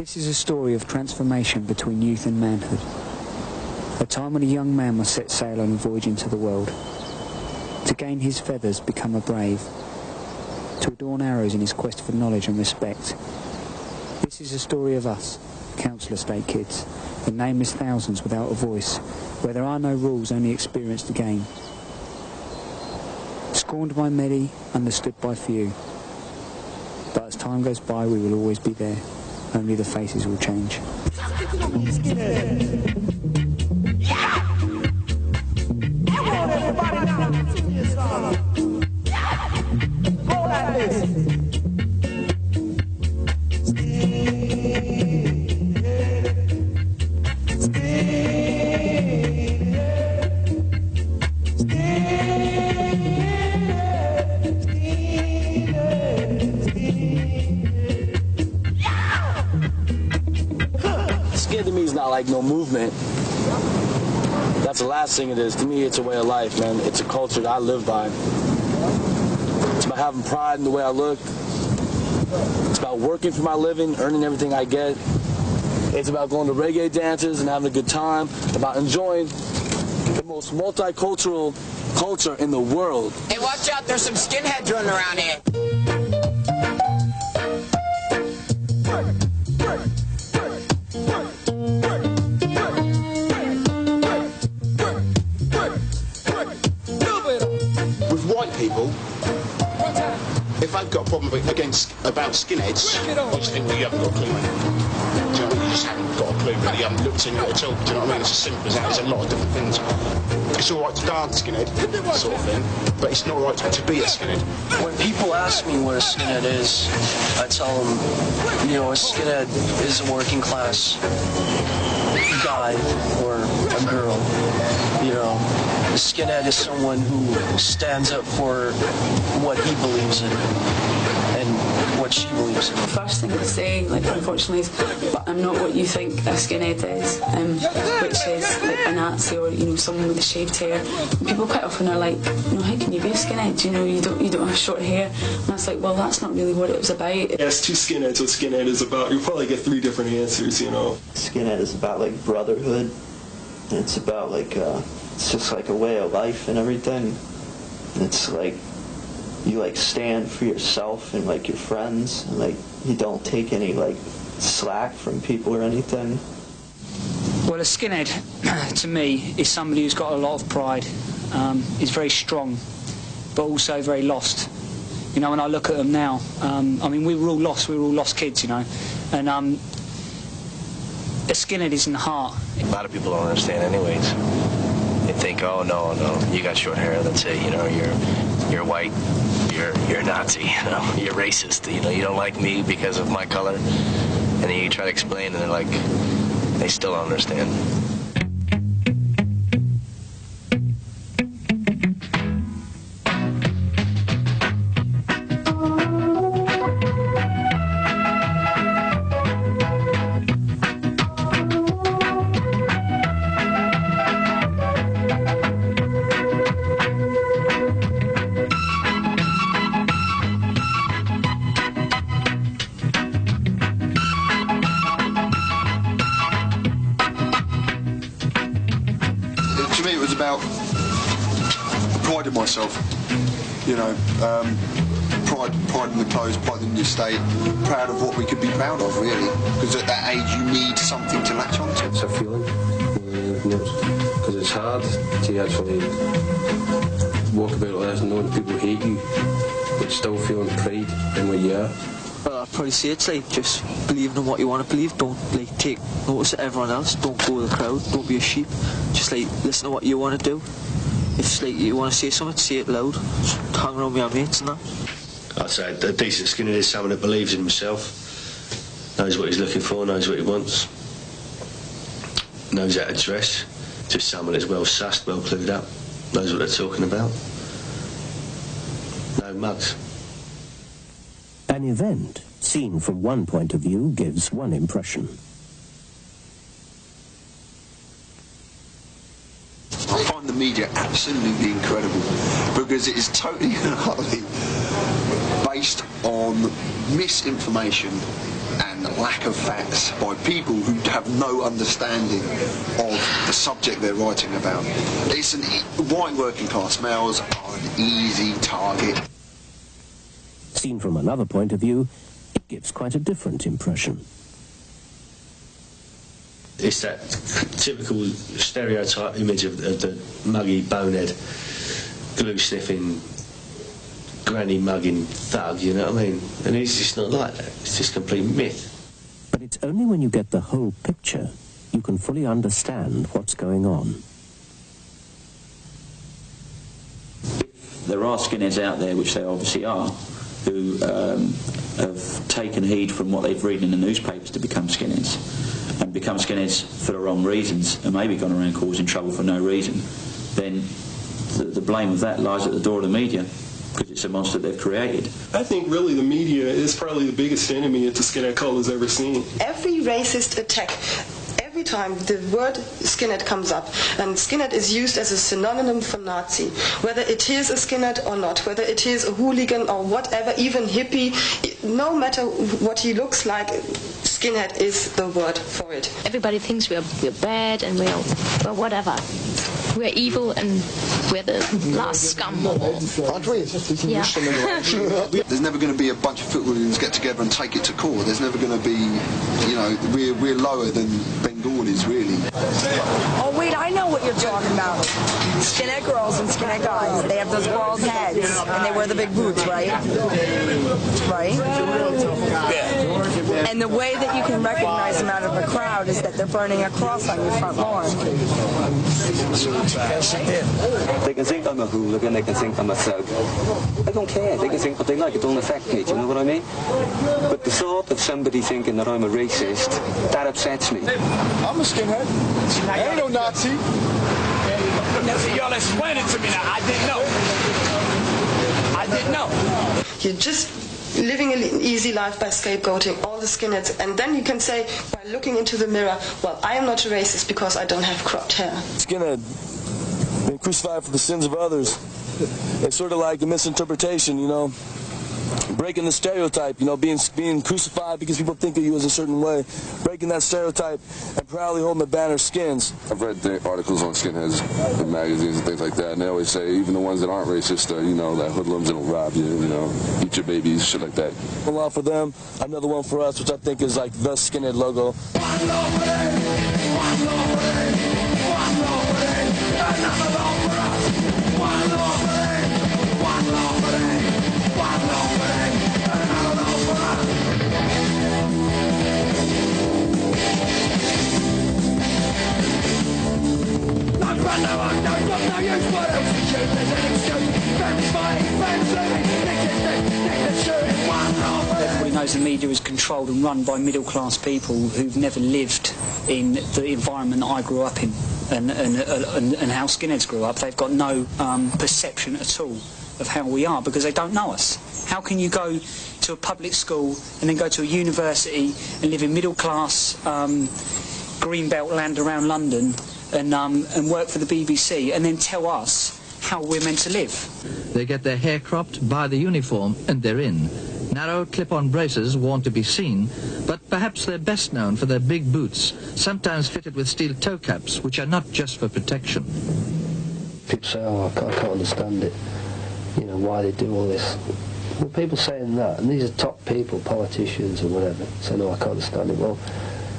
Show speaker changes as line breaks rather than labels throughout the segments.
This is a story of transformation between youth and manhood. A time when a young man must set sail on a voyage into the world. To gain his feathers, become a brave. To adorn arrows in his quest for knowledge and respect. This is a story of us, council estate kids, the nameless thousands without a voice, where there are no rules, only experience to gain. Scorned by many, understood by few. But as time goes by, we will always be there. Only the faces will change.
Skinhead to me is not like no movement. That's the last thing it is. To me, it's a way of life, man. It's a culture that I live by. It's about having pride in the way I look. It's about working for my living, earning everything I get. It's about going to reggae dances and having a good time. About enjoying the most multicultural culture in the world.
Hey, watch out, there's some skinheads running around here.
With white people, if I've got a problem about skinheads, I just think, well, you haven't got a clue, mate. Do you know what I mean? You just haven't got a clue, really. You haven't looked into it at all. Do you know what I mean? It's as simple as that. There's a lot of different things. It's all right to dance skinhead, sort of thing, but it's not right to be a skinhead.
When people ask me what a skinhead is, I tell them, you know, a skinhead is a working class guy or a girl, you know. A skinhead is someone who stands up for what he believes in and what she believes in.
The first thing to say, like, unfortunately, is, but I'm not what you think a skinhead is, which is like a Nazi or, you know, someone with a shaved hair. And people quite often are like, you know, how can you be a skinhead? You know, you don't have short hair. And I was like, well, that's not really what it was about.
Ask two skinheads what skinhead is about, you'll probably get 3 different answers, you know.
Skinhead is about like brotherhood. It's about like it's just like a way of life and everything. It's like you like stand for yourself and like your friends, and like you don't take any like slack from people or anything.
Well, a skinhead, to me, is somebody who's got a lot of pride, is very strong, but also very lost. You know, when I look at them now, I mean, we were all lost kids, you know, and a skinhead is in the heart.
A lot of people don't understand anyways. They think, oh, no, you got short hair, that's it, you know, you're white, you're a Nazi, you know, you're racist, you know, you don't like me because of my color. And then you try to explain, and they're like, they still don't understand.
To me, it was about pride in myself, you know, pride in the clothes, pride in the estate, proud of what we could be proud of, really, because at that age you need something to latch onto.
It's a feeling, because it's hard to actually walk about life knowing people hate you, but still feeling pride in what you are.
Well, I'd probably say it's like just believing in what you want to believe. Don't like take notice of everyone else. Don't go with the crowd. Don't be a sheep. Just like listen to what you want to do. If like you want to say something, say it loud. Just hang around with your mates and that.
I'd say a decent skinhead is someone that believes in himself, knows what he's looking for, knows what he wants, knows how to dress. Just someone that's well sussed, well clued up, knows what they're talking about. No mugs.
An event, seen from one point of view, gives one impression.
I find the media absolutely incredible because it is totally and utterly based on misinformation and
lack of facts by people who have no understanding of the subject they're writing about. It's white working class males are an easy target.
Seen from another point of view, it gives quite a different impression.
It's that typical stereotype image of the muggy, bonehead, glue-sniffing, granny-mugging thug, you know what I mean? And he's just not like that. It's just complete myth.
But it's only when you get the whole picture you can fully understand what's going on.
There are skinheads out there, which they obviously are, who have taken heed from what they've read in the newspapers to become skinheads, and become skinheads for the wrong reasons, and maybe gone around causing trouble for no reason, then the blame of that lies at the door of the media, because it's a monster they've created.
I think really the media is probably the biggest enemy that the skinhead cult has ever seen.
Every racist attack, every time the word skinhead comes up, and skinhead is used as a synonym for Nazi, whether it is a skinhead or not, whether it is a hooligan or whatever, even hippie, no matter what he looks like, skinhead is the word for it.
Everybody thinks we're bad and we're whatever. We're evil and we're the last scum.
Aren't we?
Yeah.
There's never going to be a bunch of footballers get together and take it to court. There's never going to be, you know, we're lower than Bengalis, really.
Oh, wait, I know what you're talking about. Skinhead girls and skinhead guys. They have those bald heads and they wear the big boots, right? Right? Yeah. And the way that you can recognize them out of a crowd is that they're burning a cross on your front lawn.
They can think I'm a hooligan, they can think I'm a thug. I don't care, they can think what they like, it don't affect me, do you know what I mean? But the thought of somebody thinking that I'm a racist, that upsets me.
I'm a skinhead. I ain't no Nazi.
Y'all explain it to me now. I didn't know.
You're just living an easy life by scapegoating all the skinheads, and then you can say, by looking into the mirror, well, I am not a racist because I don't have cropped hair.
Skinhead, being crucified for the sins of others. It's sort of like the misinterpretation, you know, breaking the stereotype, you know, being crucified because people think of you as a certain way, breaking that stereotype and proudly holding the banner skins.
I've read articles on skinheads in magazines and things like that, and they always say even the ones that aren't racist are, you know, that hoodlums that'll rob you, you know, eat your babies, shit like that.
One law for them, another one for us, which I think is like the skinhead logo.
Everybody knows the media is controlled and run by middle-class people who've never lived in the environment that I grew up in and how skinheads grew up. They've got no perception at all of how we are because they don't know us. How can you go to a public school and then go to a university and live in middle-class greenbelt land around London and work for the BBC and then tell us how we're meant to live?
They get their hair cropped, buy the uniform, and they're in. Narrow clip-on braces worn to be seen, but perhaps they're best known for their big boots, sometimes fitted with steel toe caps, which are not just for protection.
People say, oh, I can't understand it, you know, why they do all this. Well, people saying that, and these are top people, politicians or whatever, say, no, I can't understand it. Well,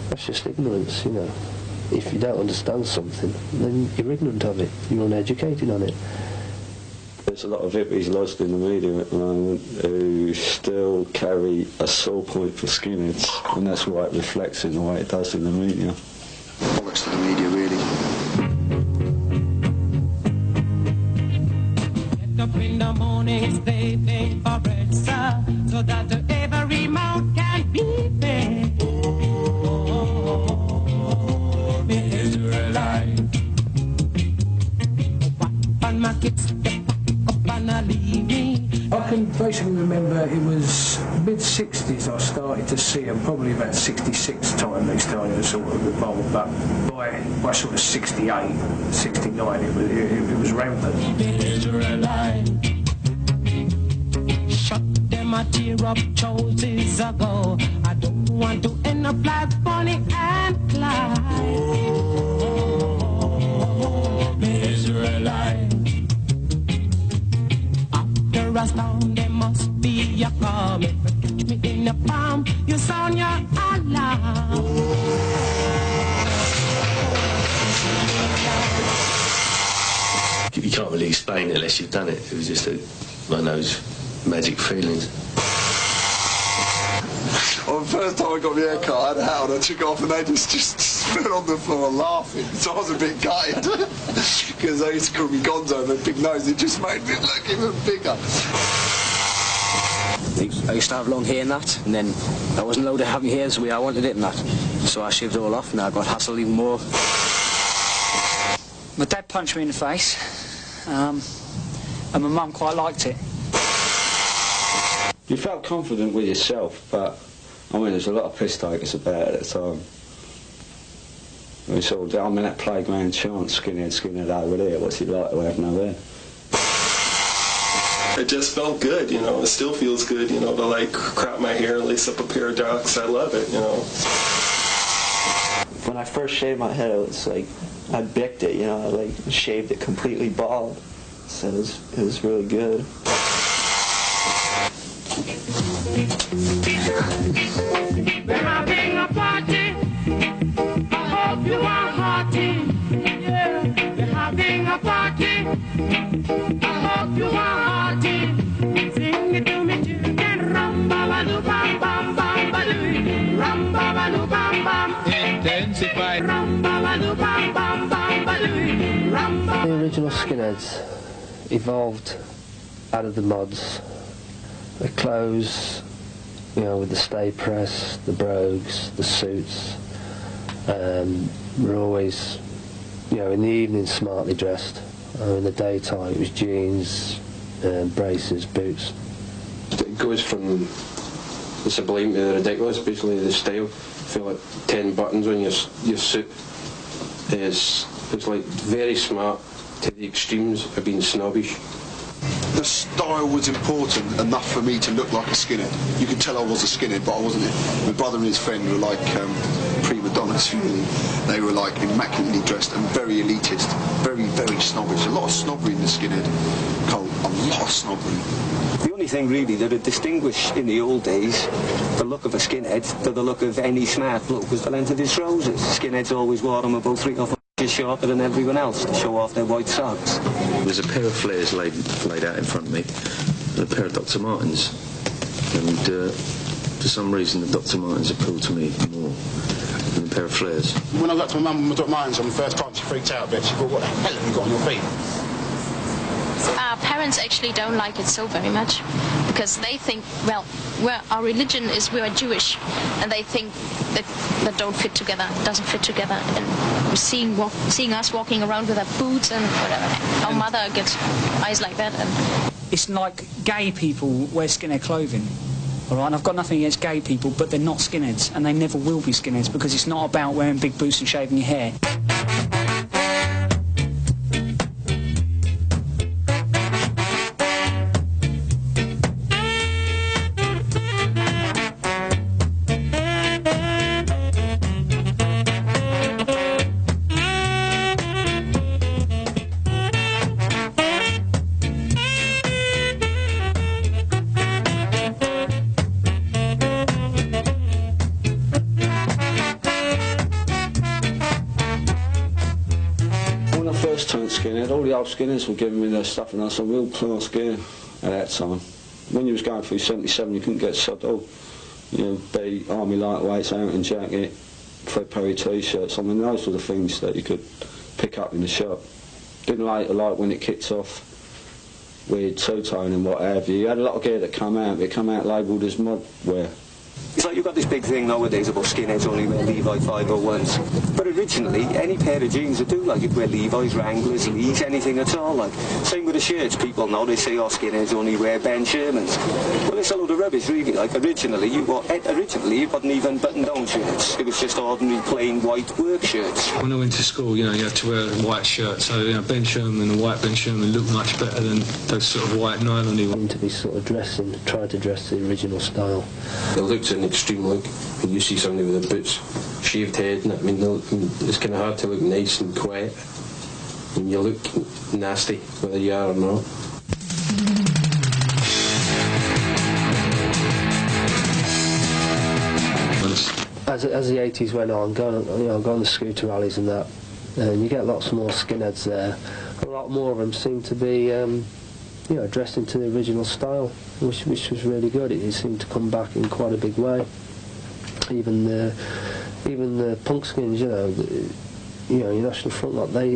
that's just ignorance, you know. If you don't understand something, then you're ignorant of it, you're uneducated on it.
There's a lot of hippies lost in the media at the moment who still carry a sore point for skinheads, and that's why it reflects in the way it does in the media.
Bollocks to the media, really.
Get up in the morning, they pay for bread, sir, so that every mouth can be fed. Oh, the Israelite. On my kids.
I can basically remember it was mid-60s I started to see them, probably about 66 time they started to sort of evolve, but by sort of 68, 69 it was rampant.
Shut them I'ma tear up choices ago. I don't want to end up like Bonnie and Clyde. Oh, Israelite. After a storm, there must be a calm. If you catch me in the palm, you sound your alarm.
You can't really explain it unless you've done it. It was just one of those magic feelings.
Well, the first time I got my hair cut, I had a hat on, I took it off and they just fell on the floor laughing. So I was a bit gutted because they used to call me Gonzo with a big nose. It just made me look even bigger.
I used to have long hair and that, and then I wasn't allowed to have my hair the way I wanted it and that. So I shaved it all off and I got hassled even more.
My dad punched me in the face, and my mum quite liked it.
You felt confident with yourself, but I mean, there's a lot of piss takers about it at the time. We sort of, I'm in that playground chant, skinhead, skinhead over there, what's it like to have no hair?
It just felt good, you know, it still feels good, you know, to like crop my hair, lace up a pair of ducks, I love it, you know.
When I first shaved my head, it was like, I bicked it, you know, I like shaved it completely bald, so it was really good.
We're having a party. I hope you are hearty. Yeah, we're having a party. I hope you are hearty. Sing it to me, children. Rum ba ba doo bam bam bam ba doo. Rum ba ba doo bam bam. Intensify. Rum ba ba doo bam bam bam ba doo. Rum ba.
The original skinheads evolved out of the mods. The clothes, you know, with the stay press, the brogues, the suits, were always, you know, in the evening smartly dressed. In the daytime it was jeans, braces, boots.
It goes from the sublime to the ridiculous, basically the style. I feel like 10 buttons on your suit is like very smart to the extremes of being snobbish.
The style was important enough for me to look like a skinhead. You could tell I was a skinhead, but I wasn't it. My brother and his friend were like prima donnas, really. They were like immaculately dressed and very elitist, very, very snobbish. A lot of snobbery in the skinhead cult, a lot of snobbery.
The only thing really that would distinguish in the old days the look of a skinhead to the look of any smart bloke was the length of his trousers. Skinheads always wore them about 3 or 4 inches shorter than everyone else to show off their white socks.
There's a pair of flares laid out in front of me, and a pair of Dr. Martens, and for some reason the Dr. Martens appealed to me more than a pair of flares.
When I got to my mum and my Dr. Martens on the first time, she freaked out a bit. She thought, what the hell have you got on your feet?
Our parents actually don't like it so very much because they think, well, our religion is we are Jewish, and they think that don't fit together, doesn't fit together. And seeing us walking around with our boots and whatever, our mother gets eyes like that. And
it's like gay people wear skinhead clothing. All right, and I've got nothing against gay people, but they're not skinheads, and they never will be skinheads because it's not about wearing big boots and shaving your hair.
All the old skinners were giving me their stuff, and I was a real class gear at that time. When you was going through 77, you couldn't get sod all. You know, be army lightweights, Aaron jacket, Fred Perry t-shirts. I mean, those were the things that you could pick up in the shop. Didn't like when it kicked off with two-tone and what have you. You had a lot of gear that come out, but it come out labelled as mod wear.
It's like you've got this big thing nowadays about skinheads only wear Levi 501s. But originally, any pair of jeans would do, like you'd wear Levi's, Wranglers, Lees, anything at all. Like, same with the shirts. People know, they say, oh, skinheads only wear Ben Shermans. Well, it's a load of rubbish, really. Like, originally, you wasn't even button-down shirts. It was just ordinary, plain, white work shirts.
When I went to school, you know, you had to wear a white shirt. So, you know, Ben Sherman and white Ben Sherman looked much better than those sort of white nylon-y ones.
To be sort of try to dress the original style.
It looks an extreme look. When you see somebody with the boots, shaved head, and I mean, it's kind of hard to look nice and quiet. And you look nasty, whether you are or not.
As the 80s went on, going on the scooter rallies and that, and you get lots more skinheads there. A lot more of them seem to be, dressed into the original style, which was really good. It seemed to come back in quite a big way. Even the punk skins, your National Front lot, they.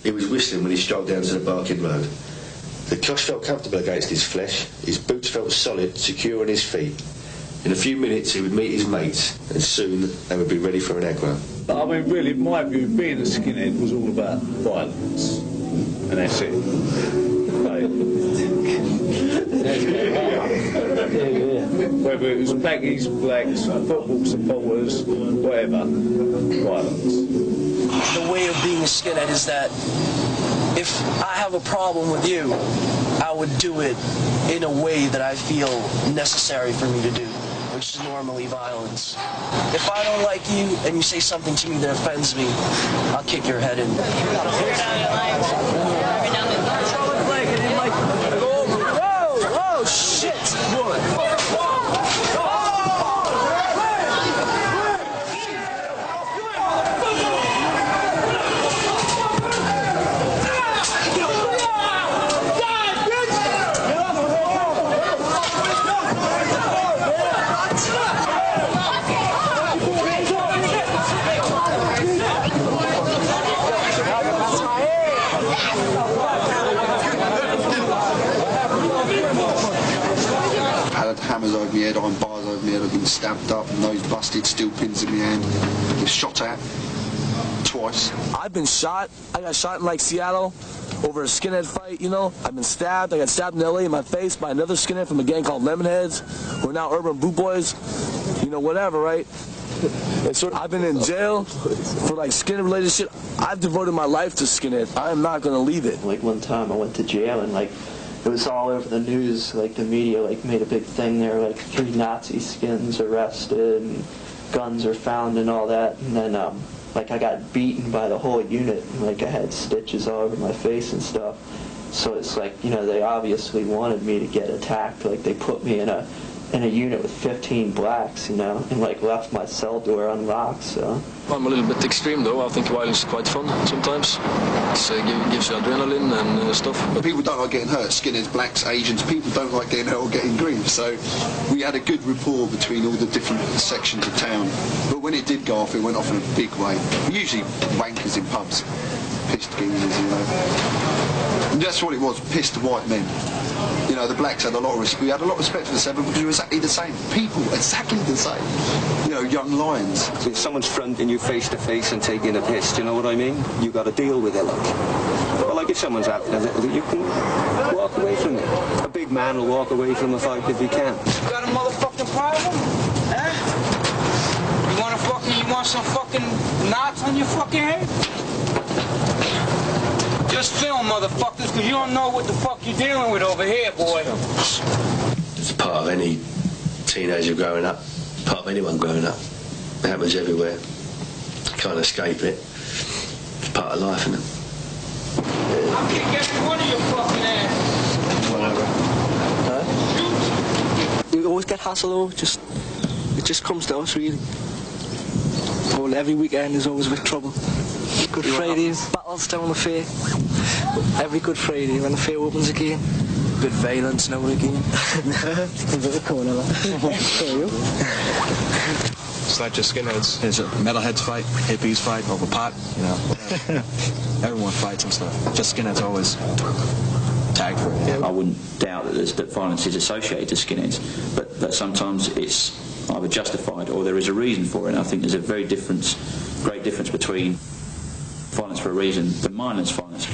He was whistling when he strolled down to the Barking Road. The cloth felt comfortable against his flesh, his boots felt solid, secure on his feet. In a few minutes he would meet his mates, and soon they would be ready for an aggro.
I mean, really, in my view, being a skinhead was all about violence, and that's it. Whether it was baggies, blacks, football supporters, whatever, violence.
The way of being a skinhead is that if I have a problem with you, I would do it in a way that I feel necessary for me to do, which is normally violence. If I don't like you and you say something to me that offends me, I'll kick your head in. Oh, shit!
Hammers over my head, iron bars over my head, I've been stabbed up, nose busted, steel pins in my hand, been shot at twice.
I've been shot. I got shot in like Seattle over a skinhead fight, I've been stabbed. I got stabbed in LA in my face by another skinhead from a gang called Lemonheads, who are now Urban Boot Boys, whatever, right? I've been in jail for like skinhead related shit. I've devoted my life to skinhead. I am not going to leave it.
Like one time I went to jail and it was all over the news, the media made a big thing there, 3 Nazi skins arrested and guns are found and all that, and then I got beaten by the whole unit, and I had stitches all over my face and stuff. So it's they obviously wanted me to get attacked. They put me in a unit with 15 blacks, and left my cell door unlocked. So
I'm a little bit extreme though. I think violence is quite fun sometimes. It gives you adrenaline and stuff.
But people don't like getting hurt. Skinheads, blacks, Asians. People don't like getting hurt or getting grief. So we had a good rapport between all the different sections of town. But when it did go off, it went off in a big way. Usually wankers in pubs, pissed geezers, And that's what it was. Pissed white men. The blacks had a lot of respect. We had a lot of respect for the Seven, but we were exactly the same. People, exactly the same. Young lions.
If someone's fronting you face to face and taking a piss, do you know what I mean? You got to deal with it, But if someone's having a little, you can walk away from it. A big man will walk away from a fight if he can.
You got a motherfucking problem? You want some fucking knots on your fucking head? Just film, motherfuckers, because you don't know what the fuck you're dealing with over here, boy.
It's part of any teenager growing up, part of anyone growing up. It happens everywhere. Can't escape it. It's part of life, isn't it?
I'll kick every one of your fucking ass.
hassle, though. It just comes to us, really. Well, every weekend is always with trouble. Good Friday, battles down the fair. Every Good Friday when the fair opens again. Bit violence now and again. A bit of corner,
It's not just skinheads. It's metalheads fight, hippies fight over pot, you know. Everyone fights and stuff. Just skinheads always tagged for it.
I wouldn't doubt that violence is associated to skinheads, but sometimes it's either justified or there is a reason for it. And I think there's a great difference between violence for a reason than mindless violence.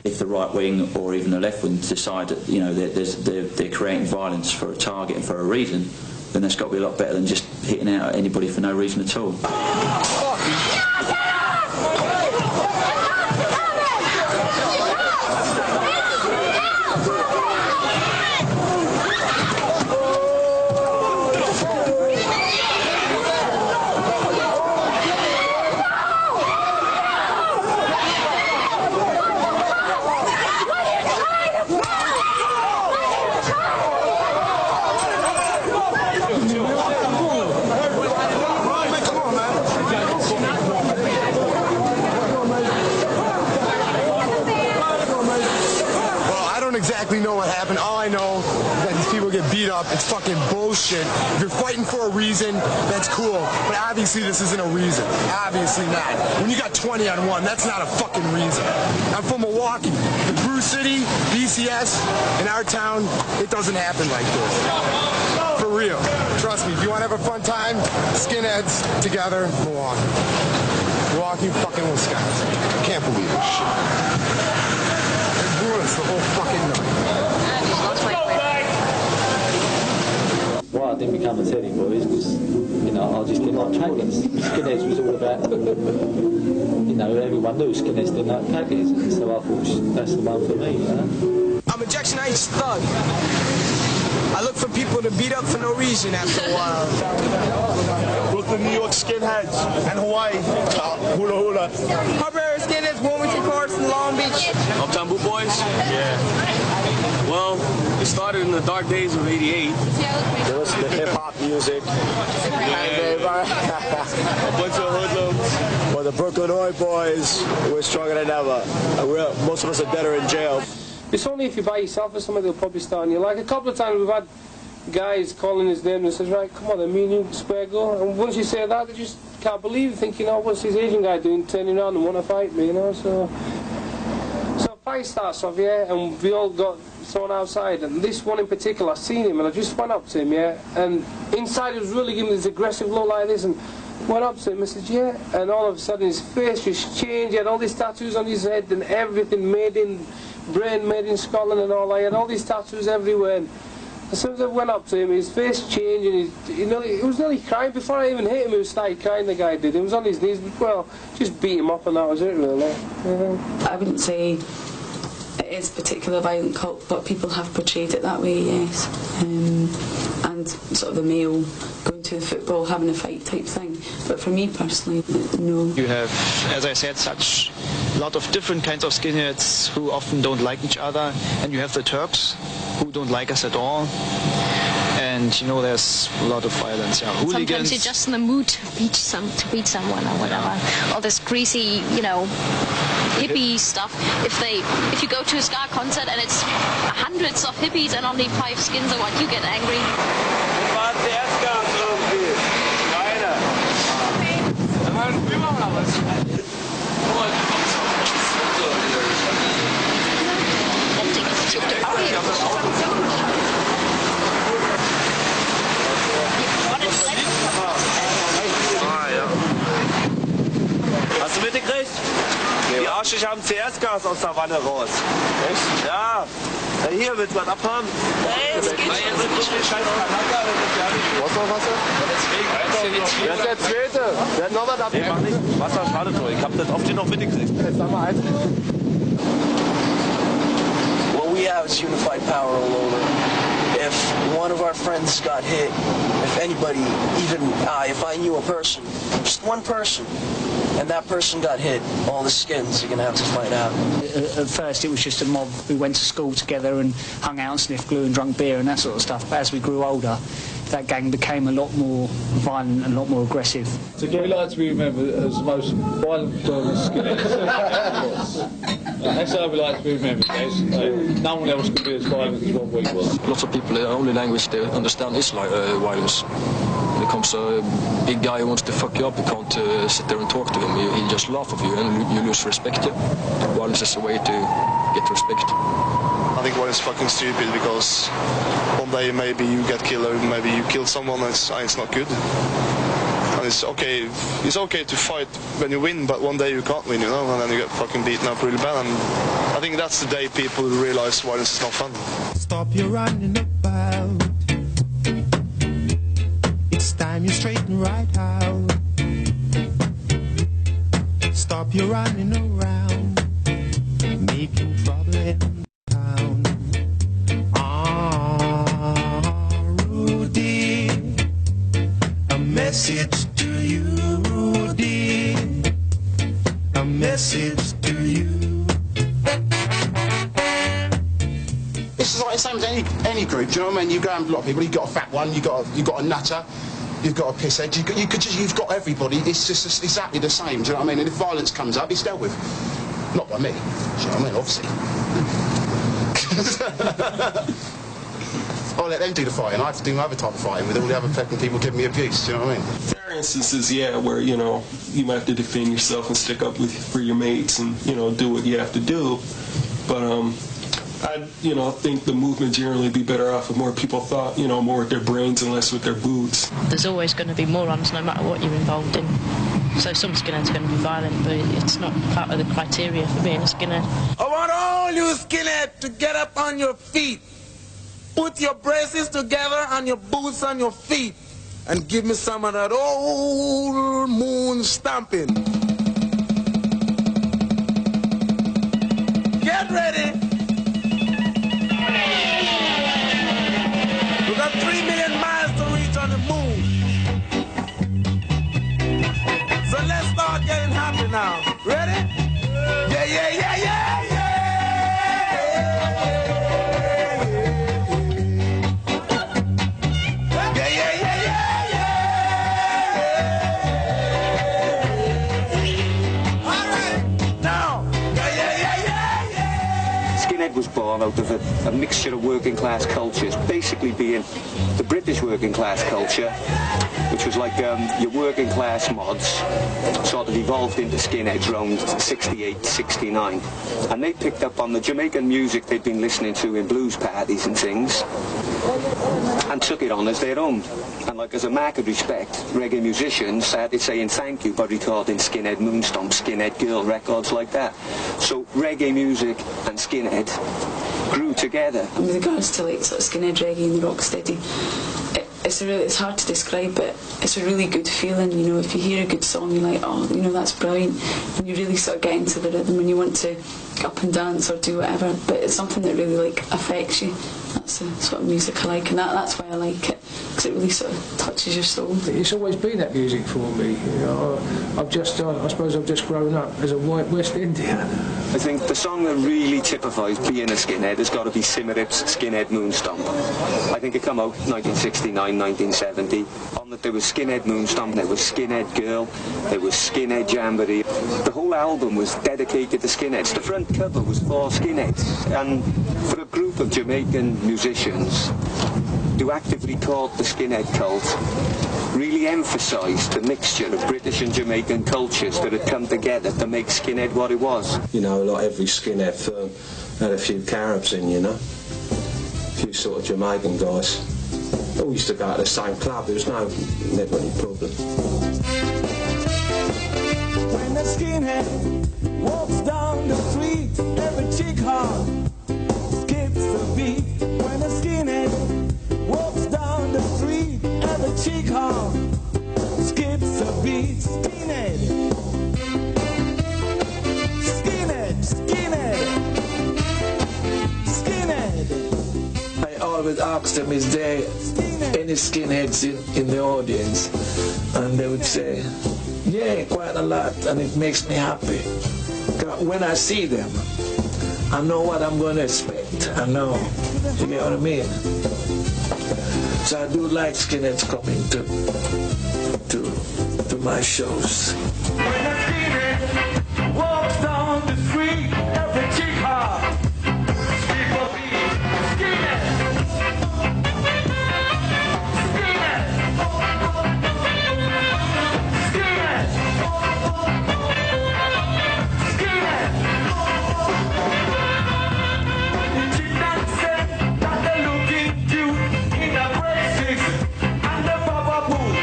If the right wing or even the left wing decide that they're creating violence for a target and for a reason, then that's got to be a lot better than just hitting out at anybody for no reason at all.
Know what happened. All I know is that these people get beat up. It's fucking bullshit. If you're fighting for a reason, that's cool. But obviously this isn't a reason. Obviously not. When you got 20 on one, that's not a fucking reason. I'm from Milwaukee. The Brew City, BCS, in our town, it doesn't happen like this. For real. Trust me, if you want to have a fun time, skinheads together, Milwaukee. Milwaukee, fucking Wisconsin. I can't believe this shit. It ruins the whole fucking night.
Why I didn't become a Teddy Boys was, I just didn't like crackers. Skinheads was all about, everyone knew skinheads didn't like crackers, and so I thought that's the one for me,
I'm a Jackson Heights thug. I look for people to beat up for no reason after a while.
Brooklyn, New York skinheads, and Hawaii, hula hula.
Harbour skinheads, Wilmington, Carson, Long Beach.
Uptown Boot Boys? Yeah. Well, it started in the dark days of '88.
There was the hip-hop music.
A bunch of hoodlums.
Well, the Brooklyn Oi boys, we're stronger than ever. Most of us are dead or in jail.
It's only if you're by yourself or somebody they'll probably start on you. Like a couple of times we've had guys calling his name and says, right, come on then, me and you square go. And once you say that, they just can't believe it, thinking, what's this Asian guy doing, turning around and want to fight me, So a fight starts off, and we all got thrown outside. And this one in particular, I seen him and I just went up to him, and inside he was really giving this aggressive look like this, and went up to him and said, and all of a sudden his face just changed. He had all these tattoos on his head and everything made in Scotland and all that. He had all these tattoos everywhere. And as soon as I went up to him, his face changed and he was nearly crying. Before I even hit him, he was started crying, the guy did. He was on his knees, but just beat him up and that was it, really.
I wouldn't say it is a particular violent cult, but people have portrayed it that way, yes. And sort of a male going to the football, having a fight type thing. But for me personally, no.
You have, as I said, such a lot of different kinds of skinheads who often don't like each other, and you have the Turks who don't like us at all. And there's a lot of violence. Hooligans.
Sometimes you're just in the mood to beat someone or whatever. All this greasy, hippie stuff. If you go to a ska concert and it's hundreds of hippies and only 5 skins or what, you get angry.
Hast du mitgekriegt? Die Arschlöcher haben CS-Gas aus der Wanne raus. Echt? Ja. Hier, willst du was abhaben? Nee, das geht schon.
Brauchst du noch Wasser?
Wer ist der Zweite? Wer hat noch was abhaben? Nee, mach nicht. Wasser schadet doch. Ich hab das oft hier noch mitgekriegt. Jetzt sag mal eins.
now it's unified power all over. If one of our friends got hit, if anybody, even if I knew a person, just one person, and that person got hit, all the skins are going to have to fight out.
At first it was just a mob who went to school together and hung out and sniffed glue and drunk beer and that sort of stuff. But as we grew older, that gang became a lot more violent and a lot more aggressive.
So we like to be remembered as the most violent urban skinheads. That's how we like to be remembered, guys. No one else could be as violent as what we were.
Lots of people, the only language they understand is violence. When it comes to a big guy who wants to fuck you up, you can't sit there and talk to him. He'll just laugh at you and you lose respect. Violence is a way to get respect.
I think violence is fucking stupid because one day maybe you get killed or maybe you kill someone and it's not good. And it's okay to fight when you win, but one day you can't win, you know, and then you get fucking beaten up really bad. And I think that's the day people realize violence is not fun.
Stop your running about. It's time you straighten right out. Stop your running around, making trouble in town. Rudy, a message to you, Rudy, a message to you.
This is like the same as any group, do you know what I mean? You go around with a lot of people, you've got a fat one, you've got a nutter, you've got a pisshead, you've got everybody, it's just exactly the same, do you know what I mean? And if violence comes up, it's dealt with. Not by me, do you know what I mean, obviously. I'll let them do the fighting, I have to do my other type of fighting with all the other fucking people giving me abuse, do you know what I mean?
There are instances, yeah, where, you know, you might have to defend yourself and stick up for your mates and, you know, do what you have to do. But, I think the movement generally would be better off if more people thought, you know, more with their brains and less with their boots.
There's always going to be morons no matter what you're involved in. So some skinheads are going to be violent, but it's not part of the criteria for being a skinhead.
I want all you skinheads to get up on your feet. Put your braces together and your boots on your feet. And give me some of that old moon stomping. Get ready. We got 3 million miles to reach on the moon. So let's start getting happy now. Ready? Yeah, yeah, yeah, yeah, yeah.
Was born out of a mixture of working class cultures, basically being the British working class culture, which was like your working class mods, sort of evolved into skinheads around 68, 69. And they picked up on the Jamaican music they'd been listening to in blues parties and things, and took it on as their own. And like as a mark of respect, reggae musicians started saying thank you by recording Skinhead Moonstomp, Skinhead Girl records like that. So reggae music and skinhead grew together.
And with regards to like sort of skinhead reggae and the rocksteady, it's hard to describe, but it's a really good feeling, you know. If you hear a good song, you're like, oh, you know, that's brilliant, and you really sort of get into the rhythm and you want to get up and dance or do whatever. But it's something that really like affects you. That's the sort of music I like, and that's why I like it, because it really sort of touches your soul.
It's always been that music for me, you know. I suppose I've just grown up as a white West Indian.
I think the song that really typifies being a skinhead has got to be Simmerip's Skinhead Moonstomp. I think it came out 1969, 1970. On that there was Skinhead Moonstomp, there was Skinhead Girl, there was Skinhead Jamboree. The whole album was dedicated to skinheads. The front cover was for skinheads, and for a group of Jamaican musicians who actively taught the skinhead cult, really emphasised the mixture of British and Jamaican cultures that had come together to make skinhead what it was.
You know, like every skinhead firm had a few Caribs in, you know, a few sort of Jamaican guys. They all used to go to the same club. There was never any problem.
When the skinhead walks down the street, every chick heart skips the beat. When the skinhead walks down the street, every chick heart skips the beat. Skinhead, skinhead, skinhead, skinhead.
would ask them, is there any skinheads in the audience? And they would say, yeah, quite a lot, and it makes me happy. When I see them, I know what I'm going to expect. I know. You get what I mean? So I do like skinheads coming to my shows.
When a skinhead walks down the street, every chick hop, people be skinhead. Skinhead. Skinhead. Skinhead. The chick that said that they're looking cute in the braces and the baba boot.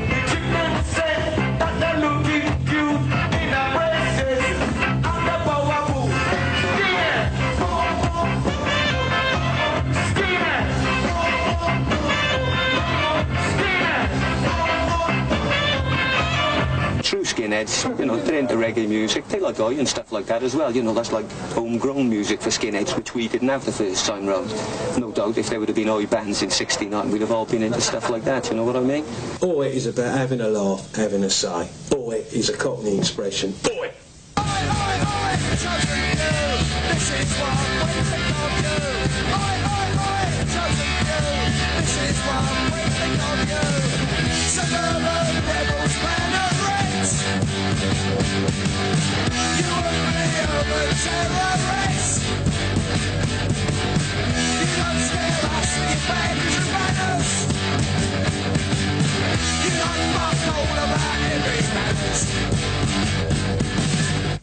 The chick that said that they're looking cute in the braces and the baba boot. Skinhead. Skinhead. Skinhead.
True skinheads, you know, they're into reggae music. They like oi and stuff like that as well. You know, that's like homegrown music for skinheads, which we didn't have the first time round. No doubt, if there would have been oi bands in '69, we'd have all been into stuff like that. You know what I mean?
Oi is about having a laugh, having a sigh. Oi is a Cockney expression. Oi!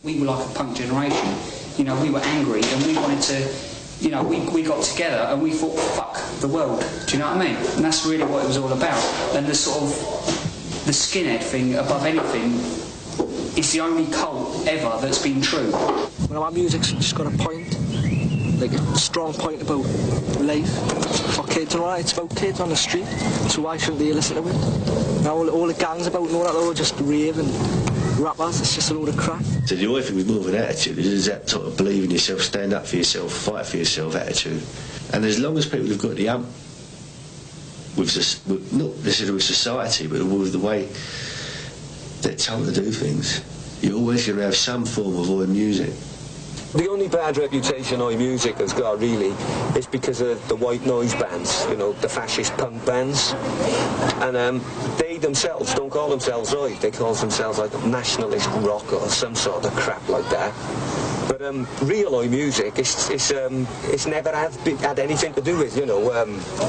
We were like a punk generation. You know, we were angry and we wanted to, you know, we got together and we thought, fuck the world. Do you know what I mean? And that's really what it was all about. And the sort of, the skinhead thing above anything is the only cult ever that's been true.
Well, our music's just got a point, like a strong point about life for kids, and all right, it's about kids on the street, so why shouldn't they listen to it? Now all the gangs about and all that, they're all just rave and rappers, it's just a load of crap.
So the only thing with more of an attitude is that sort of believe in yourself, stand up for yourself, fight for yourself attitude. And as long as people have got the with not necessarily with society, but with the way they're told to do things, you're always going to have some form of oi music.
The only bad reputation oi music has got, really, is because of the white noise bands, you know, the fascist punk bands. And they themselves don't call themselves oi, they call themselves like nationalist rock or some sort of crap like that. But real oi music, it's never had anything to do with, you know,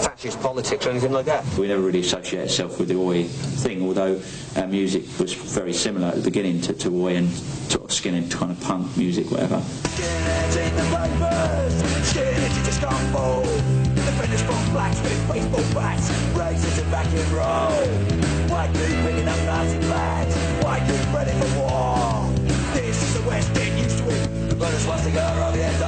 fascist politics or anything like that.
We never really associate ourselves with the oi thing, although our music was very similar at the beginning to oi and sort of skinhead kind of punk music, whatever.
Skinheads in the papers, skinheads you just can't fool. The finish from blacks with baseball bats, racism back in row. White dude picking up Nazi flags, white dude ready for war. This is the West, get used to it. But it's once to go on the end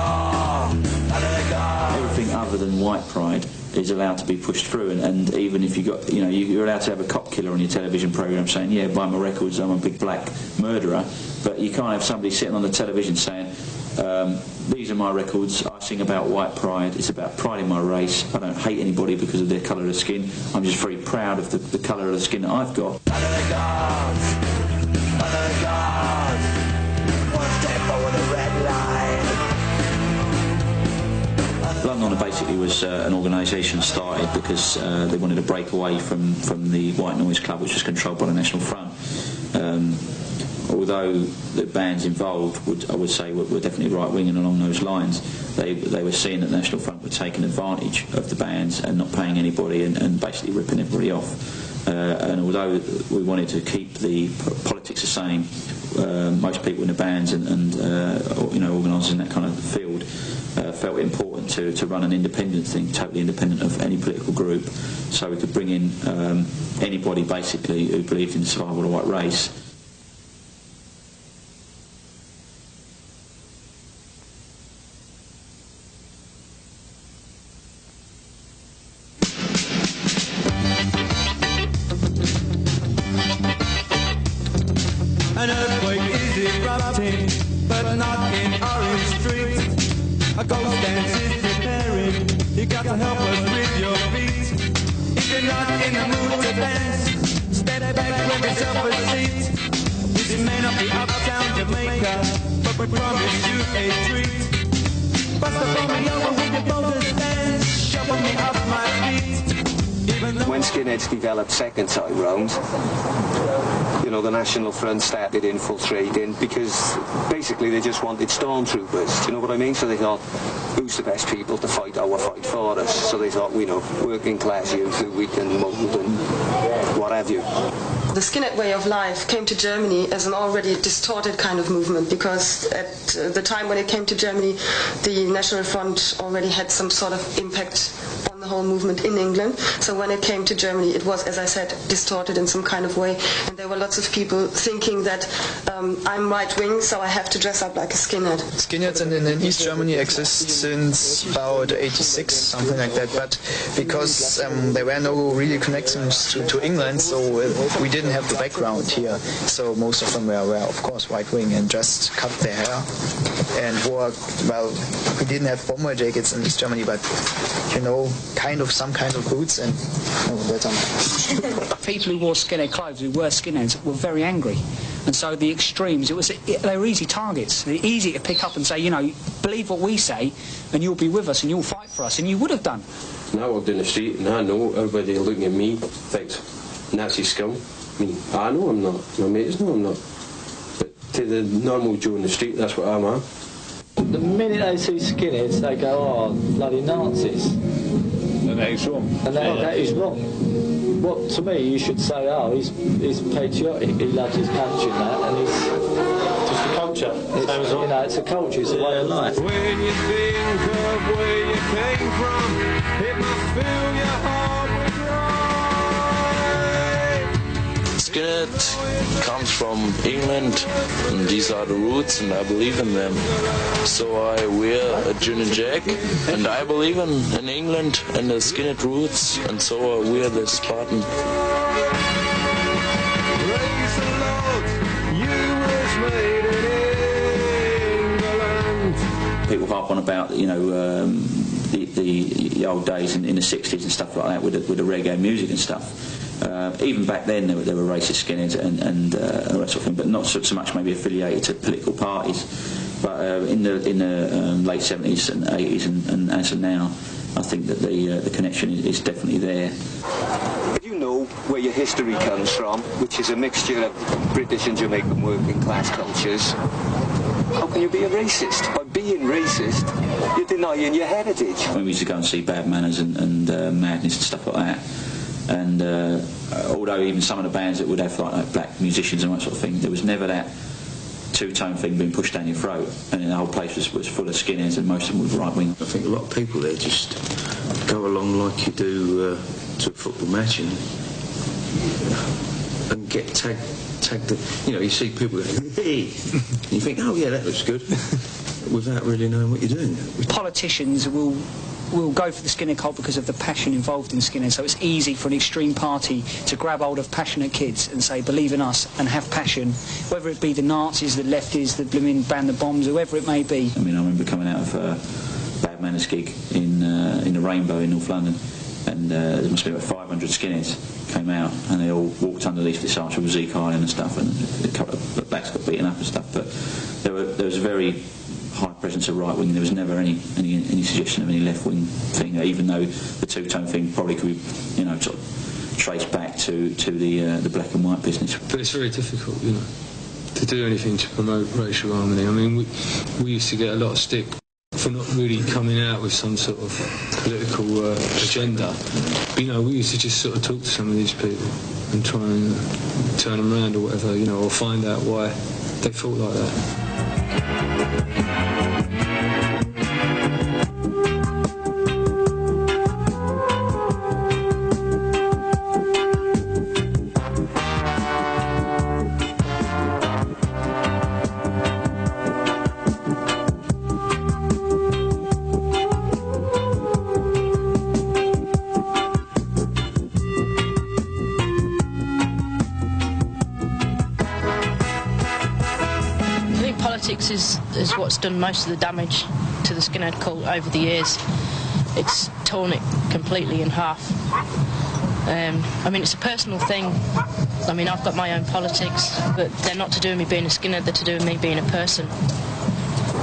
Everything other than white pride is allowed to be pushed through, and even if you got, you know, you're allowed to have a cop killer on your television program saying, yeah, buy my records, I'm a big black murderer, but you can't have somebody sitting on the television saying, these are my records, I sing about white pride, it's about pride in my race, I don't hate anybody because of their colour of skin, I'm just very proud of the colour of the skin that I've got. London basically was an organisation started because they wanted to break away from the White Noise Club, which was controlled by the National Front. Although the bands involved, I would say, were definitely right-wing and along those lines, they were seeing that the National Front were taking advantage of the bands and not paying anybody and basically ripping everybody off. And although we wanted to keep the politics the same, most people in the bands and you know, organisers in that kind of field felt it important to run an independent thing, totally independent of any political group, so we could bring in anybody basically who believed in the survival of the white race.
An earthquake is erupting, but not in Orange Street. A ghost dance is preparing You got to help us with your feet. If you're not in the mood to dance, step back, grab yourself a seat. This may not be uptown Jamaica, but we promise you a treat. Bust up on me over with your boulders dance, shuffle me off my feet.
When skinheads developed second time round, you know, the National Front started infiltrating because basically they just wanted stormtroopers, do you know what I mean? So they thought, who's the best people to fight our fight for us? So they thought, you know, working class youth who we can mould and what have you.
The skinhead way of life came to Germany as an already distorted kind of movement because at the time when it came to Germany, the National Front already had some sort of impact on the whole movement in England. So when it came to Germany, it was, as I said, distorted in some kind of way. And there were lots of people thinking that I'm right-wing, so I have to dress up like a skinhead.
Skinheads in East Germany exist since about 86, something like that. But because there were no really connections to England, so we didn't have the background here. So most of them were of course, right-wing and just cut their hair and wore, well, we didn't have bomber jackets in East Germany, but, you know, some kind of boots and
people who wore skinhead clothes, who were skinheads, were very angry. And so the extremes, they were easy targets. They're easy to pick up and say, you know, believe what we say and you'll be with us and you'll fight for us, and you would have done.
And I walk down the street and I know everybody looking at me thinks Nazi scum. I mean, I know I'm not. My mates know I'm not. But to the normal Joe in the street, that's what I'm at.
The minute they see skinheads, they go, oh, bloody Nazis.
And that is wrong.
And that is wrong. What, to me, you should say, oh, he's patriotic, he loves his country and that, and he's...
Just a culture.
It's, you know, it's a culture, it's a way of life.
When you think of where you came from, it must fill your heart with pride.
Skinhead comes from England, and these are the roots, and I believe in them. So I wear a Gin and Jack, and I believe in England and the skinhead roots, and so I wear this button.
Praise the Lord, you was made in England.
People harp on about, you know, the old days in the 60s and stuff like that with the reggae music and stuff. Even back then there were racist skinheads and that sort of thing, but not so much maybe affiliated to political parties. But in the late 70s and 80s and as of now, I think that the connection is definitely there.
If you know where your history comes from, which is a mixture of British and Jamaican working class cultures, how can you be a racist? By being racist, you're denying your heritage.
When we used to go and see Bad Manners and Madness and stuff like that, and although even some of the bands that would have like black musicians and that sort of thing, there was never that two-tone thing being pushed down your throat, and the whole place was full of skinheads, and most of them were right-wing.
I think a lot of people there just go along like you do to a football match and get tagged. You know, you see people going, hey, and you think, oh yeah, that looks good, without really knowing what you're doing.
Politicians will go for the skinhead cult because of the passion involved in skinhead, so it's easy for an extreme party to grab hold of passionate kids and say, believe in us, and have passion, whether it be the Nazis, the lefties, the blooming Ban the Bombs, whoever it may be.
I mean, I remember coming out of a Bad Manners gig in the Rainbow in North London, and there must be about 500 skinheads came out, and they all walked underneath this arch with Zeke Island and stuff, and a couple of blacks got beaten up and stuff, but there was a very high presence of right wing. There was never any suggestion of any left wing thing, even though the two-tone thing probably could be, you know, sort of traced back to the black and white business.
But it's very difficult, you know, to do anything to promote racial harmony. I mean, we used to get a lot of stick for not really coming out with some sort of political agenda. But, you know, we used to just sort of talk to some of these people and try and turn them around or whatever, you know, or find out why they thought like that.
Is what's done most of the damage to the skinhead cult over the years. it's torn it completely in half. I mean, it's a personal thing. I mean, I've got my own politics, but they're not to do with me being a skinhead, they're to do with me being a person.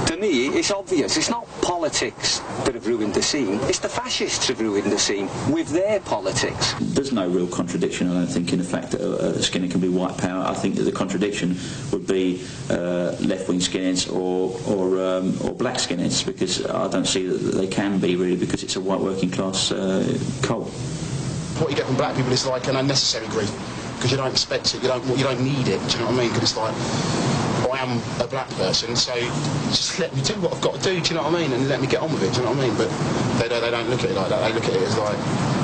To me, it's obvious. It's not politics that have ruined the scene. It's the fascists have ruined the scene with their politics.
There's no real contradiction, I don't think, in the fact that a skinhead can be white power. I think that the contradiction would be left-wing skinheads or black skinheads, because I don't see that they can be, really, because it's a white working class cult.
What you get from black people is like an unnecessary grief, because you don't expect it, you don't need it, do you know what I mean? Because it's like, I am a black person, so just let me do what I've got to do, do you know what I mean? And let me get on with it, do you know what I mean? But they don't look at it like that. They look at it as like,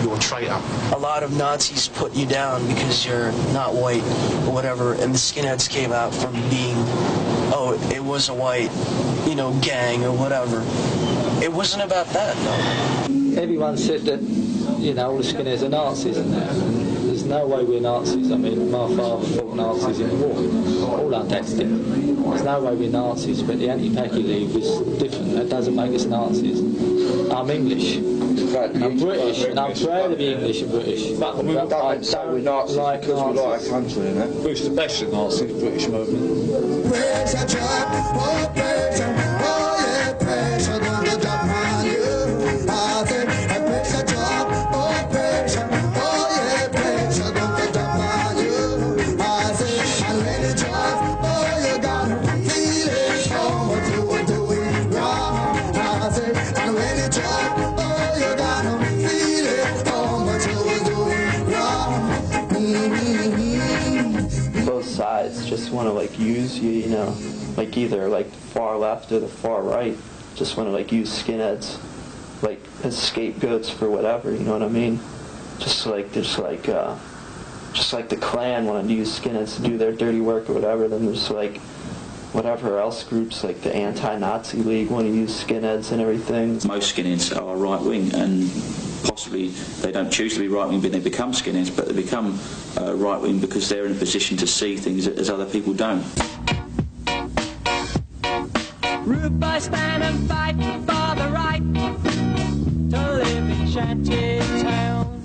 you're a traitor.
A lot of Nazis put you down because you're not white or whatever, and the skinheads came out from being, oh, it was a white, gang or whatever. It wasn't about that, no.
Everyone said that, all the skinheads are Nazis and that. And there's no way we're Nazis. I mean, my father fought Nazis in the war. All our dads did. There's no way we're Nazis, but the Anti-Packy League was different. That doesn't make us Nazis. I'm English. I'm British, and I'm proud to be English and British. But I don't
say we're Nazis
like
because
Nazis.
we like our country, innit?
Who's the best of Nazis? British movement.
Pressure drop, oh pressure, oh yeah, pressure gonna drop on you. I said, pressure drop, oh pressure, oh yeah, pressure gonna drop on you. I said, and when it drops, oh you gotta feel it, oh what you were doing wrong. I said, and when it drops, oh you gotta feel it, oh what you were doing wrong.
Both sides just want to use you, either the far left or the far right just want to use skinheads as scapegoats for whatever, you know what I mean? Just like the Klan want to use skinheads to do their dirty work or whatever, then there's whatever else groups like the Anti-Nazi League want to use skinheads and everything.
Most skinheads are right-wing, and possibly they don't choose to be right-wing, but they become skinheads, but they become right-wing because they're in a position to see things as other people don't.
Rude boys stand and fight for the right to live in shanty town.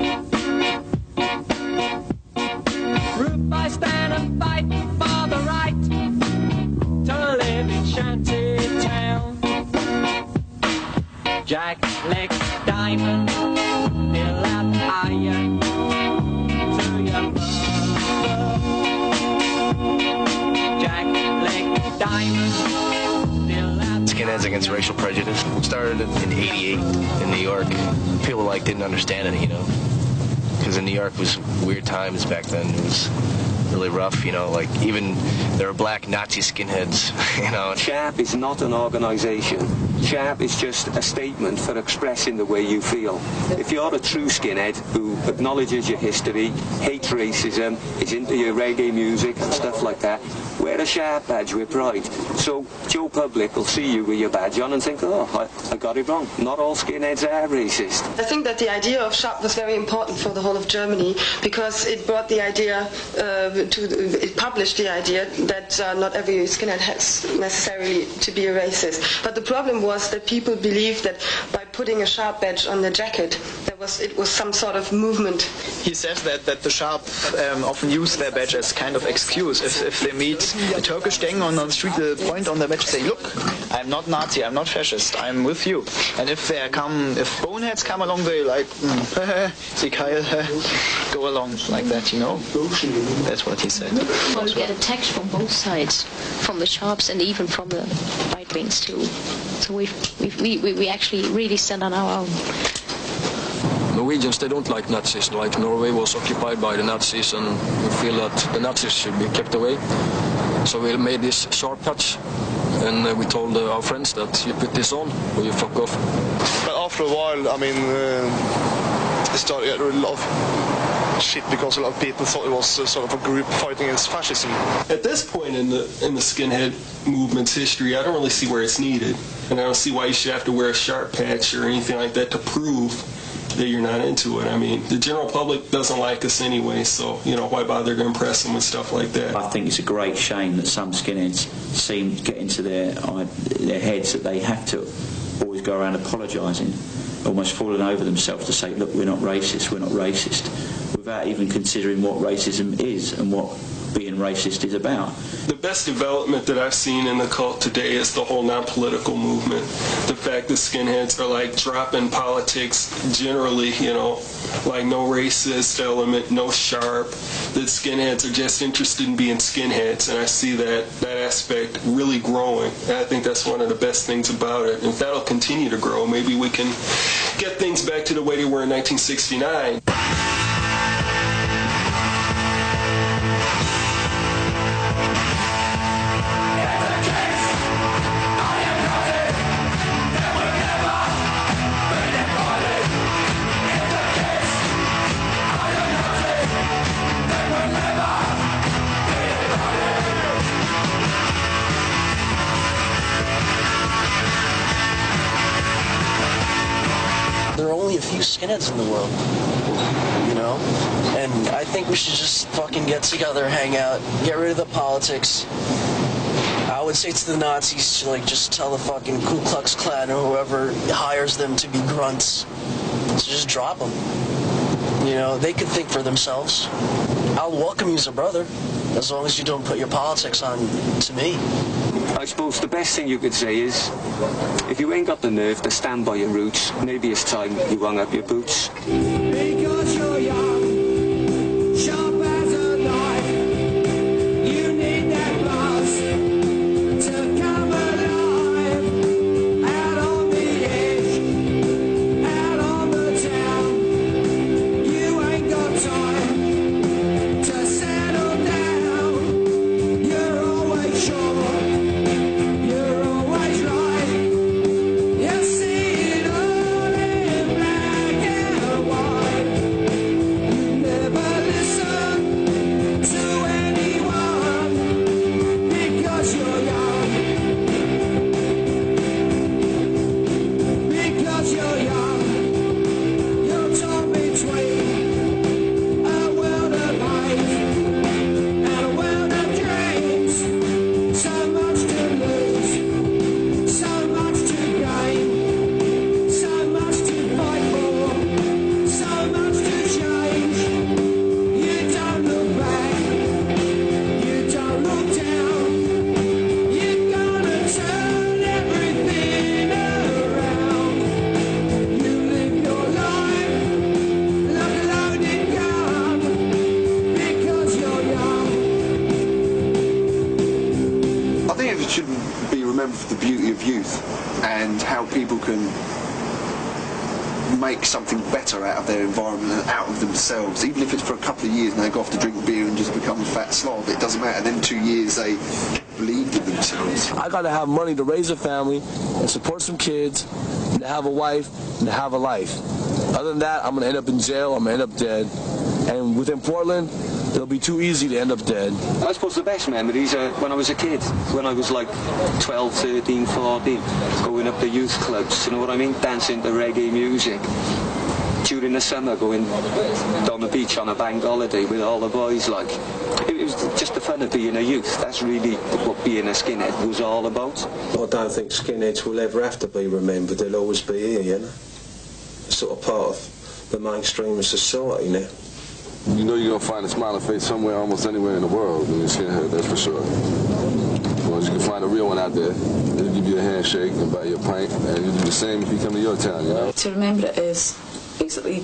Rude boys stand and fight for the right to live in shanty town. Jack, Leg, Diamond, they'll have higher to your mother. Jack, Leg, Diamond.
Skinheads Against Racial Prejudice started in '88 in New York. People didn't understand it, because in New York was weird times back then. It was really rough, even there were black Nazi skinheads,
CHAP is not an organisation. CHAP is just a statement for expressing the way you feel. If you're a true skinhead who acknowledges your history, hates racism, is into your reggae music and stuff like that, wear a CHAP badge with pride. So Joe Public will see you with your badge on and think, oh, I got it wrong. Not all skinheads are racist.
I think that the idea of CHAP was very important for the whole of Germany, because it brought the idea it published the idea that not every skinhead has necessarily to be a racist. But the problem was that people believed that by putting a CHAP badge on their jacket, it was some sort of movement.
He says that the CHAP often use their badge as kind of excuse. If they meet a Turkish gang on the street, they point on their badge and say, look, I'm not Nazi, I'm not fascist, I'm with you. And if boneheads come along, they see Kyle, go along like that, That's what he said.
Well, we get attacks from both sides, from the sharps and even from the right wings too. So we actually really stand on our own.
Norwegians, they don't like Nazis. Norway was occupied by the Nazis, and we feel that the Nazis should be kept away. So we made this sharp patch, and we told our friends that you put this on or you fuck off.
But after a while, it started to get a lot of shit because a lot of people thought it was sort of a group fighting against fascism.
At this point in the skinhead movement's history, I don't really see where it's needed, and I don't see why you should have to wear a sharp patch or anything like that to prove that you're not into it. The general public doesn't like us anyway, so why bother to impress them with stuff like that?
I think it's a great shame that some skinheads seem to get into their heads that they have to always go around apologising. almost fallen over themselves to say, look, we're not racist, without even considering what racism is and what being racist is about.
The best development that I've seen in the cult today is the whole non-political movement. The fact that skinheads are like dropping politics generally, you know, like no racist element, no sharp, that skinheads are just interested in being skinheads, and I see that aspect really growing, and I think that's one of the best things about it. And if that'll continue to grow, maybe we can get things back to the way they were in 1969.
There are only a few skinheads in the world, you know? And I think we should just fucking get together, hang out, get rid of the politics. I would say to the Nazis to, like, just tell the fucking Ku Klux Klan or whoever hires them to be grunts to just drop them. You know, they could think for themselves. I'll welcome you as a brother, as long as you don't put your politics on to me.
I suppose the best thing you could say is, if you ain't got the nerve to stand by your roots, maybe it's time you hung up your boots.
Because you're young, sharp as a knife, you need that buzz to come alive. Out on the edge, out on the town, you ain't got time to settle down. You're always sure.
For the beauty of youth and how people can make something better out of their environment and out of themselves, even if it's for a couple of years and they go off to drink beer and just become a fat slob. It doesn't matter. Then 2 years they believe in themselves.
I gotta have money to raise a family and support some kids and to have a wife and to have a life. Other than that, I'm gonna end up in jail, I'm gonna end up dead. And within Portland, it'll be too easy to end up dead.
I suppose the best memories are when I was a kid, when I was like 12, 13, 14, going up to youth clubs, you know what I mean? Dancing to reggae music. During the summer, going down the beach on a bank holiday with all the boys, like. It was just the fun of being a youth. That's really what being a skinhead was all about.
I don't think skinheads will ever have to be remembered. They'll always be here, you know? Sort of part of the mainstream of society now.
You know you're going to find a smiling face somewhere, almost anywhere in the world when you're skinhead, that's for sure. Well, you can find a real one out there. They'll give you a handshake and buy you a pint, and you'll do the same if you come to your town, you know?
To remember it is basically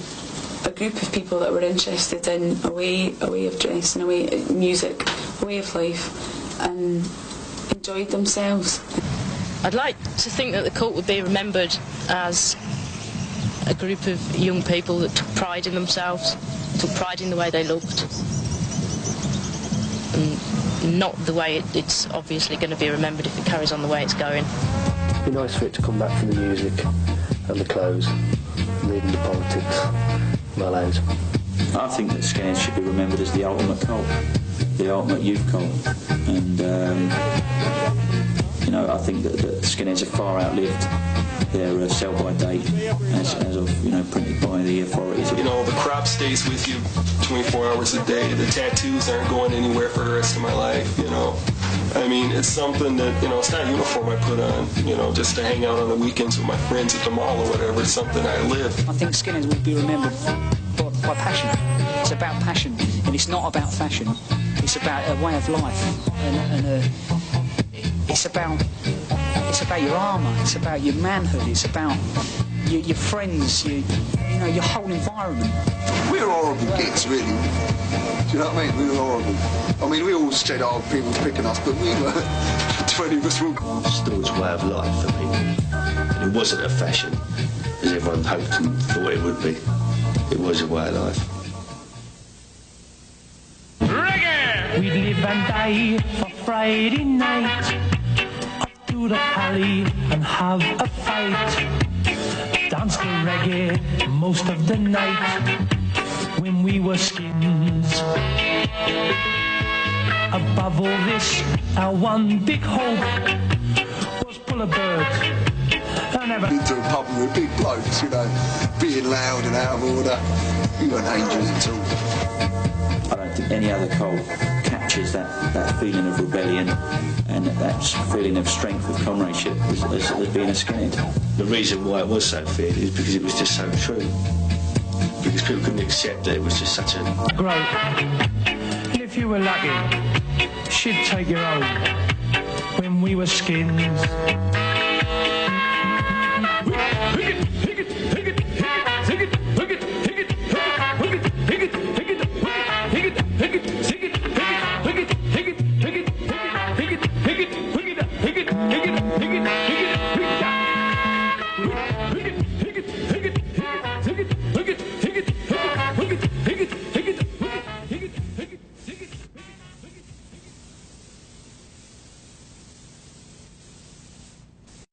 a group of people that were interested in a way of dressing, a way of music, a way of life, and enjoyed themselves.
I'd like to think that the cult would be remembered as a group of young people that took pride in themselves, took pride in the way they looked, and not the way it's obviously going to be remembered if it carries on the way it's going.
It'd be nice for it to come back from the music and the clothes, leaving the politics well out.
I think that skinheads should be remembered as the ultimate cult, the ultimate youth cult, and you know, I think that skinheads have far outlived their sell-by date as of, you know, printed by the authorities.
You know, the crop stays with you 24 hours a day. The tattoos aren't going anywhere for the rest of my life, you know. I mean, it's something that, you know, it's not a uniform I put on, you know, just to hang out on the weekends with my friends at the mall or whatever. It's something I live.
I think skinheads will be remembered by passion. It's about passion, and it's not about fashion. It's about a way of life, and it's about your armour. It's about your manhood. It's about your friends. You know, your whole environment.
We're horrible kids, really. Do you know what I mean? We were horrible. I mean, we all said, oh, people's picking us, but we were 20 of us were.
Still, it's a way of life for people. And it wasn't a fashion, as everyone hoped and thought it would be. It was a way of life.
We'd live and die for Friday night, up to the alley and have a fight. Dance to reggae most of the night when we were skins. Above all this, our one big hope was pull a bird.
Into a pub with big blokes, you know, being loud and out of order. We weren't angels at all.
I don't think any other cult captures that feeling of rebellion and that feeling of strength of comradeship as being a skinhead.
The reason why it was so feared is because it was just so true. Because people couldn't accept that it was just such a...
Great. And if you were lucky, she'd take your own when we were skins.